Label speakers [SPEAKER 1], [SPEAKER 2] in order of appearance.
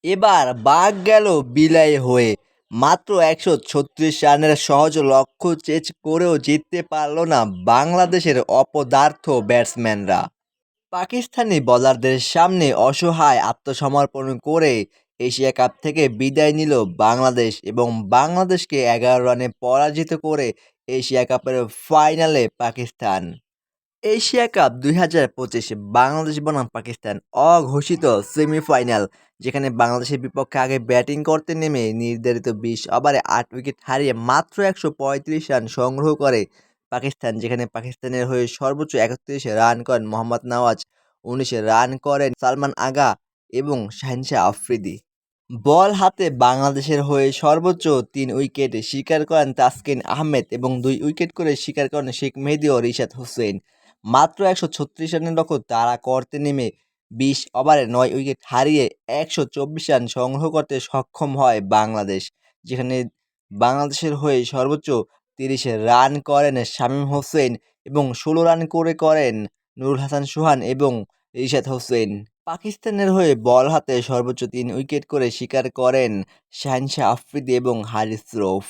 [SPEAKER 1] এবার বাঘ গেল বিলাই হয়ে। মাত্র ১৩৬ রানের সহজ লক্ষ্য চেজ করেও জিততে পারল না বাংলাদেশের অপদার্থ ব্যাটসম্যানরা। পাকিস্তানি বোলারদের সামনে অসহায় আত্মসমর্পণ করে এশিয়া কাপ থেকে বিদায় নিল বাংলাদেশ এবং বাংলাদেশকে ১১ রানে পরাজিত করে এশিয়া কাপের ফাইনালে পাকিস্তান। এশিয়া কাপ ২০২৫ বাংলাদেশ বনাম পাকিস্তান অঘোষিত সেমিফাইনাল, যেখানে বাংলাদেশের বিপক্ষে আগে ব্যাটিং করতে নেমে নির্ধারিত ২০ ওভারে ৮ উইকেট হারিয়ে মাত্র ১৩৫ রান সংগ্রহ করে পাকিস্তান, যেখানে পাকিস্তানের হয়ে সর্বোচ্চ ৩১ রান করেন মোহাম্মদ নওয়াজ, ১৯ রান করেন সালমান আগা এবং শাহিনশাহ আফ্রিদি। বল হাতে বাংলাদেশের হয়ে সর্বোচ্চ ৩ উইকেট শিকার করেন তাসকিন আহমেদ এবং ২ উইকেট করে শিকার করেন শেখ মেহেদী ও রিশাদ হোসেন। মাত্র ১৩৬ রানের লক্ষ্য তাড়া করতে নেমে ২০ ওভারে ৯ উইকেট হারিয়ে ১২৪ রান সংগ্রহ করতে সক্ষম হয় বাংলাদেশ, যেখানে বাংলাদেশের হয়ে সর্বোচ্চ ৩০ রান করেন শামীম হোসেন এবং ১৬ রান করেন নুরুল হাসান সোহান এবং রিশাদ হোসেন। পাকিস্তানের হয়ে বল হাতে সর্বোচ্চ ৩ উইকেট করে শিকার করেন শাহিনশাহ আফ্রিদি এবং হারিস রৌফ।